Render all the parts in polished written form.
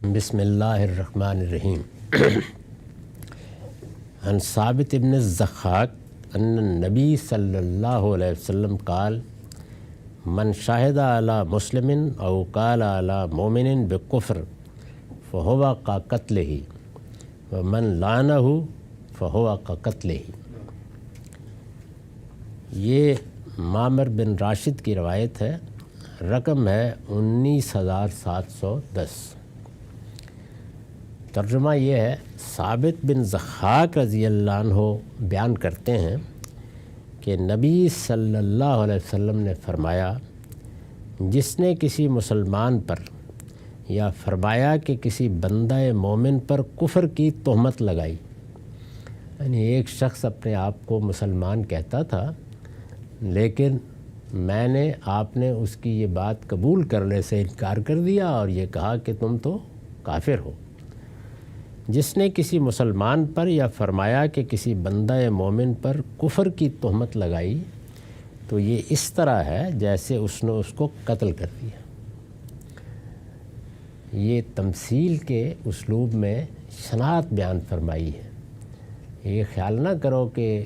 بسم اللہ الرحمن الرحیم۔ عن ثابت ابن الضحاک ان النبی صلی اللہ علیہ وسلم قال من شاہد علی مسلم او قال علی مومن بکفر فہو کقتلہ ومن لعنہ فہو کقتلہ۔ یہ معمر بن راشد کی روایت ہے، رقم ہے 19710۔ ترجمہ یہ ہے، ثابت بن ضحاک رضی اللہ عنہ بیان کرتے ہیں کہ نبی صلی اللہ علیہ وسلم نے فرمایا، جس نے کسی مسلمان پر یا فرمایا کہ کسی بندہ مومن پر کفر کی تہمت لگائی، یعنی ایک شخص اپنے آپ کو مسلمان کہتا تھا لیکن آپ نے اس کی یہ بات قبول کرنے سے انکار کر دیا اور یہ کہا کہ تم تو کافر ہو۔ جس نے کسی مسلمان پر یا فرمایا کہ کسی بندہ مومن پر کفر کی تہمت لگائی تو یہ اس طرح ہے جیسے اس نے اس کو قتل کر دیا۔ یہ تمثیل کے اسلوب میں شناعت بیان فرمائی ہے۔ یہ خیال نہ کرو کہ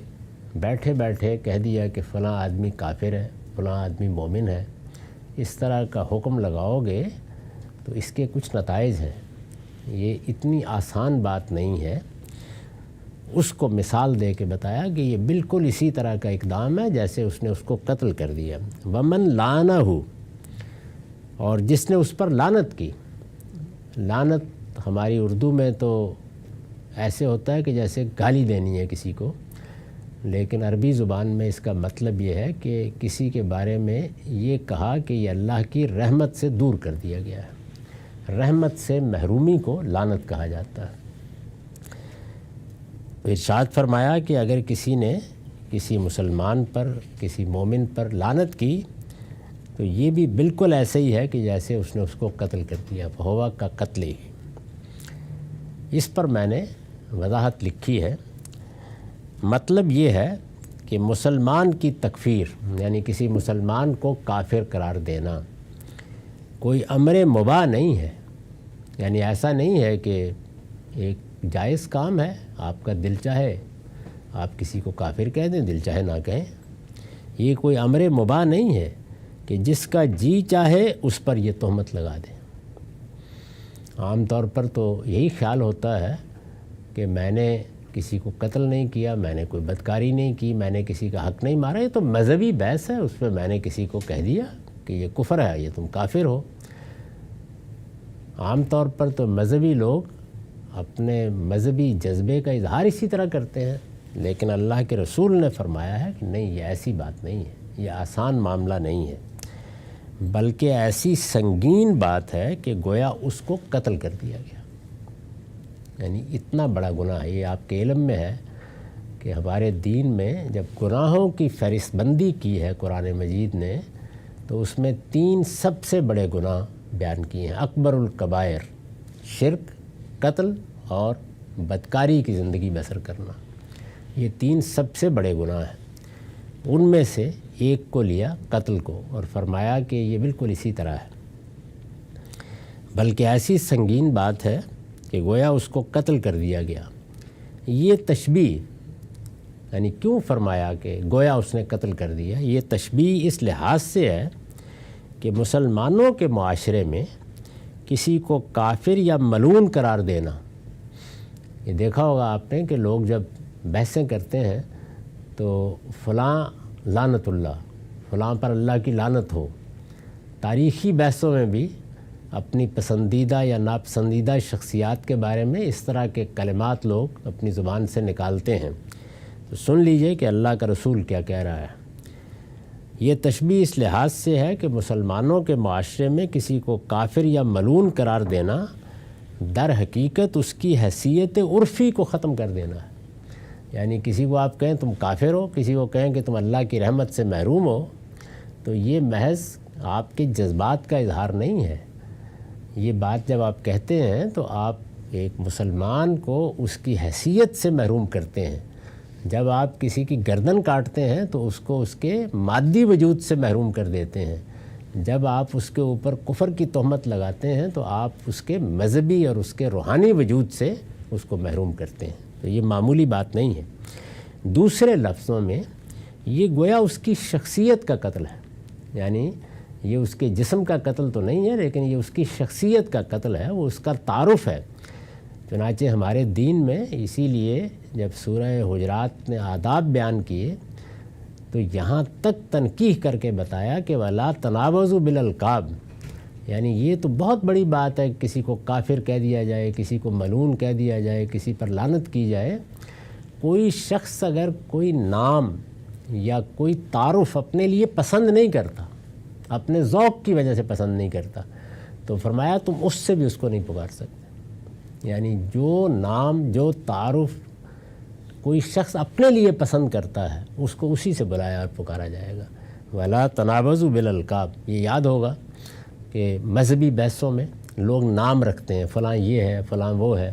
بیٹھے بیٹھے کہہ دیا کہ فلاں آدمی کافر ہے، فلاں آدمی مومن ہے، اس طرح کا حکم لگاؤ گے تو اس کے کچھ نتائج ہیں۔ یہ اتنی آسان بات نہیں ہے۔ اس کو مثال دے کے بتایا کہ یہ بالکل اسی طرح کا اقدام ہے جیسے اس نے اس کو قتل کر دیا۔ ومن لعنہ، اور جس نے اس پر لعنت کی۔ لعنت ہماری اردو میں تو ایسے ہوتا ہے کہ جیسے گالی دینی ہے کسی کو، لیکن عربی زبان میں اس کا مطلب یہ ہے کہ کسی کے بارے میں یہ کہا کہ یہ اللہ کی رحمت سے دور کر دیا گیا ہے۔ رحمت سے محرومی کو لعنت کہا جاتا ہے۔ ارشاد فرمایا کہ اگر کسی نے کسی مسلمان پر، کسی مومن پر لعنت کی تو یہ بھی بالکل ایسے ہی ہے کہ جیسے اس نے اس کو قتل کر دیا، فہو کقتلہ۔ اس پر میں نے وضاحت لکھی ہے۔ مطلب یہ ہے کہ مسلمان کی تکفیر، یعنی کسی مسلمان کو کافر قرار دینا، کوئی امر مباح نہیں ہے۔ یعنی ایسا نہیں ہے کہ ایک جائز کام ہے، آپ کا دل چاہے آپ کسی کو کافر کہہ دیں، دل چاہے نہ کہیں۔ یہ کوئی امر مباح نہیں ہے کہ جس کا جی چاہے اس پر یہ تہمت لگا دیں۔ عام طور پر تو یہی خیال ہوتا ہے کہ میں نے کسی کو قتل نہیں کیا، میں نے کوئی بدکاری نہیں کی، میں نے کسی کا حق نہیں مارا، یہ تو مذہبی بحث ہے، اس پہ میں نے کسی کو کہہ دیا کہ یہ کفر ہے، یہ تم کافر ہو۔ عام طور پر تو مذہبی لوگ اپنے مذہبی جذبے کا اظہار اسی طرح کرتے ہیں، لیکن اللہ کے رسول نے فرمایا ہے کہ نہیں، یہ ایسی بات نہیں ہے، یہ آسان معاملہ نہیں ہے، بلکہ ایسی سنگین بات ہے کہ گویا اس کو قتل کر دیا گیا۔ یعنی اتنا بڑا گناہ ہے۔ یہ آپ کے علم میں ہے کہ ہمارے دین میں جب گناہوں کی فہرست بندی کی ہے قرآن مجید نے، تو اس میں 3 سب سے بڑے گناہ بیان کیے ہیں۔ اکبر الکبائر، شرک، قتل اور بدکاری کی زندگی بسر کرنا، یہ 3 سب سے بڑے گناہ ہیں۔ ان میں سے ایک کو لیا، قتل کو، اور فرمایا کہ یہ بالکل اسی طرح ہے، بلکہ ایسی سنگین بات ہے کہ گویا اس کو قتل کر دیا گیا۔ یہ تشبیہ، یعنی کیوں فرمایا کہ گویا اس نے قتل کر دیا، یہ تشبیہ اس لحاظ سے ہے کہ مسلمانوں کے معاشرے میں کسی کو کافر یا ملعون قرار دینا، یہ دیکھا ہوگا آپ نے کہ لوگ جب بحثیں کرتے ہیں تو فلاں لعنت اللہ، فلاں پر اللہ کی لعنت ہو۔ تاریخی بحثوں میں بھی اپنی پسندیدہ یا ناپسندیدہ شخصیات کے بارے میں اس طرح کے کلمات لوگ اپنی زبان سے نکالتے ہیں، تو سن لیجئے کہ اللہ کا رسول کیا کہہ رہا ہے۔ یہ تشبیہ اس لحاظ سے ہے کہ مسلمانوں کے معاشرے میں کسی کو کافر یا ملعون قرار دینا در حقیقت اس کی حیثیت عرفی کو ختم کر دینا ہے۔ یعنی کسی کو آپ کہیں تم کافر ہو، کسی کو کہیں کہ تم اللہ کی رحمت سے محروم ہو، تو یہ محض آپ کے جذبات کا اظہار نہیں ہے۔ یہ بات جب آپ کہتے ہیں تو آپ ایک مسلمان کو اس کی حیثیت سے محروم کرتے ہیں۔ جب آپ کسی کی گردن کاٹتے ہیں تو اس کو اس کے مادی وجود سے محروم کر دیتے ہیں، جب آپ اس کے اوپر کفر کی تہمت لگاتے ہیں تو آپ اس کے مذہبی اور اس کے روحانی وجود سے اس کو محروم کرتے ہیں. تو یہ معمولی بات نہیں ہے. دوسرے لفظوں میں یہ گویا اس کی شخصیت کا قتل ہے. یعنی یہ اس کے جسم کا قتل تو نہیں ہے، لیکن یہ اس کی شخصیت کا قتل ہے، وہ اس کا تعارف ہے. چنانچہ ہمارے دین میں اسی لیے جب سورہ حجرات نے آداب بیان کیے تو یہاں تک تنقیح کر کے بتایا کہ وَلَا تَنَابَزُوا بِالْأَلْقَابِ، یعنی یہ تو بہت بڑی بات ہے، کسی کو کافر کہہ دیا جائے، کسی کو ملعون کہہ دیا جائے، کسی پر لعنت کی جائے. کوئی شخص اگر کوئی نام یا کوئی تعارف اپنے لیے پسند نہیں کرتا، اپنے ذوق کی وجہ سے پسند نہیں کرتا، تو فرمایا تم اس سے بھی اس کو نہیں پکار سکتے. یعنی جو نام، جو تعارف کوئی شخص اپنے لیے پسند کرتا ہے اس کو اسی سے بلایا اور پکارا جائے گا. وَلَا تَنَابَزُوا بِالْأَلْقَابِ. یہ یاد ہوگا کہ مذہبی بحثوں میں لوگ نام رکھتے ہیں، فلاں یہ ہے، فلاں وہ ہے.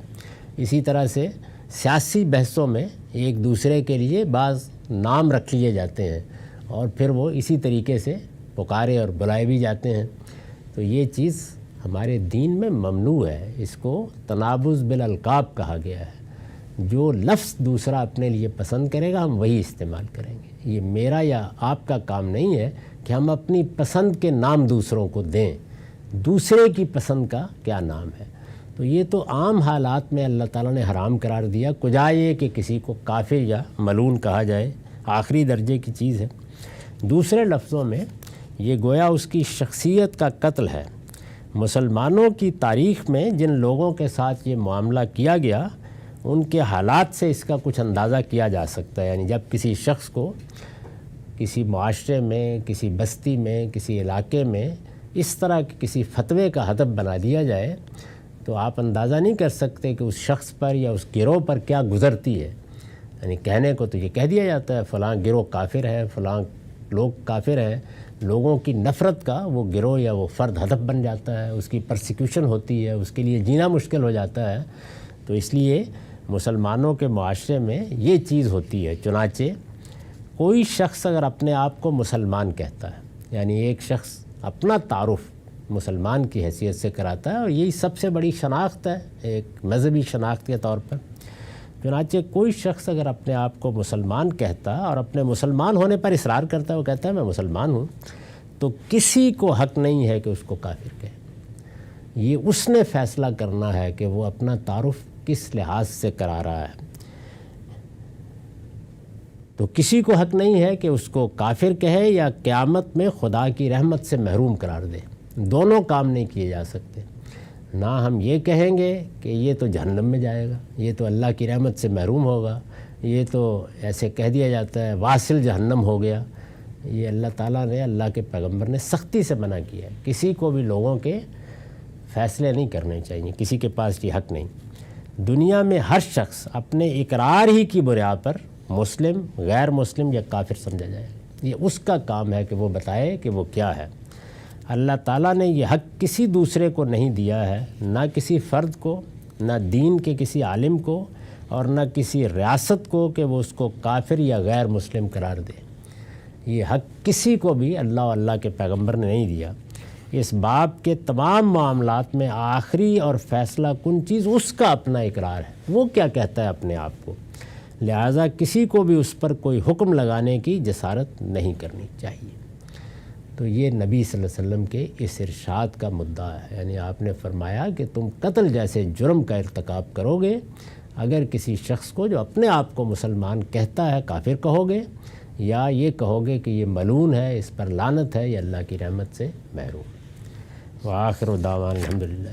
اسی طرح سے سیاسی بحثوں میں ایک دوسرے کے لیے بعض نام رکھ لیے جاتے ہیں اور پھر وہ اسی طریقے سے پکارے اور بلائے بھی جاتے ہیں. تو یہ چیز ہمارے دین میں ممنوع ہے. اس کو تنابز بالالقاب کہا گیا ہے. جو لفظ دوسرا اپنے لیے پسند کرے گا ہم وہی استعمال کریں گے. یہ میرا یا آپ کا کام نہیں ہے کہ ہم اپنی پسند کے نام دوسروں کو دیں. دوسرے کی پسند کا کیا نام ہے؟ تو یہ تو عام حالات میں اللہ تعالیٰ نے حرام قرار دیا. کجا یہ کہ کسی کو کافر یا ملعون کہا جائے، آخری درجے کی چیز ہے. دوسرے لفظوں میں یہ گویا اس کی شخصیت کا قتل ہے. مسلمانوں کی تاریخ میں جن لوگوں کے ساتھ یہ معاملہ کیا گیا ان کے حالات سے اس کا کچھ اندازہ کیا جا سکتا ہے. یعنی جب کسی شخص کو کسی معاشرے میں، کسی بستی میں، کسی علاقے میں اس طرح کے کسی فتوے کا ہدف بنا دیا جائے تو آپ اندازہ نہیں کر سکتے کہ اس شخص پر یا اس گروہ پر کیا گزرتی ہے. یعنی کہنے کو تو یہ کہہ دیا جاتا ہے فلاں گروہ کافر ہے، فلاں لوگ کافر ہیں. لوگوں کی نفرت کا وہ گروہ یا وہ فرد ہدف بن جاتا ہے، اس کی پرسیکیوشن ہوتی ہے، اس کے لیے جینا مشکل ہو جاتا ہے. تو اس لیے مسلمانوں کے معاشرے میں یہ چیز ہوتی ہے. چنانچہ کوئی شخص اگر اپنے آپ کو مسلمان کہتا ہے، یعنی ایک شخص اپنا تعارف مسلمان کی حیثیت سے کراتا ہے، اور یہی سب سے بڑی شناخت ہے ایک مذہبی شناخت کے طور پر. چنانچہ کوئی شخص اگر اپنے آپ کو مسلمان کہتا ہے اور اپنے مسلمان ہونے پر اصرار کرتا ہے، وہ کہتا ہے میں مسلمان ہوں، تو کسی کو حق نہیں ہے کہ اس کو کافر کہے. یہ اس نے فیصلہ کرنا ہے کہ وہ اپنا تعارف کس لحاظ سے کرا رہا ہے. تو کسی کو حق نہیں ہے کہ اس کو کافر کہے یا قیامت میں خدا کی رحمت سے محروم قرار دے. دونوں کام نہیں کیے جا سکتے. نہ ہم یہ کہیں گے کہ یہ تو جہنم میں جائے گا، یہ تو اللہ کی رحمت سے محروم ہوگا، یہ تو ایسے کہہ دیا جاتا ہے واصل جہنم ہو گیا. یہ اللہ تعالیٰ نے، اللہ کے پیغمبر نے سختی سے منع کیا ہے. کسی کو بھی لوگوں کے فیصلے نہیں کرنے چاہیے، کسی کے پاس یہ حق نہیں. دنیا میں ہر شخص اپنے اقرار ہی کی بنیاد پر مسلم، غیر مسلم یا کافر سمجھا جائے. یہ اس کا کام ہے کہ وہ بتائے کہ وہ کیا ہے. اللہ تعالیٰ نے یہ حق کسی دوسرے کو نہیں دیا ہے، نہ کسی فرد کو، نہ دین کے کسی عالم کو، اور نہ کسی ریاست کو کہ وہ اس کو کافر یا غیر مسلم قرار دے. یہ حق کسی کو بھی اللہ و اللہ کے پیغمبر نے نہیں دیا. اس باب کے تمام معاملات میں آخری اور فیصلہ کن چیز اس کا اپنا اقرار ہے، وہ کیا کہتا ہے اپنے آپ کو. لہٰذا کسی کو بھی اس پر کوئی حکم لگانے کی جسارت نہیں کرنی چاہیے. تو یہ نبی صلی اللہ علیہ وسلم کے اس ارشاد کا مدعا ہے. یعنی آپ نے فرمایا کہ تم قتل جیسے جرم کا ارتکاب کرو گے اگر کسی شخص کو جو اپنے آپ کو مسلمان کہتا ہے کافر کہو گے، یا یہ کہو گے کہ یہ ملعون ہے، اس پر لعنت ہے، یہ اللہ کی رحمت سے محروم. وآخر دعوانا الحمدللہ.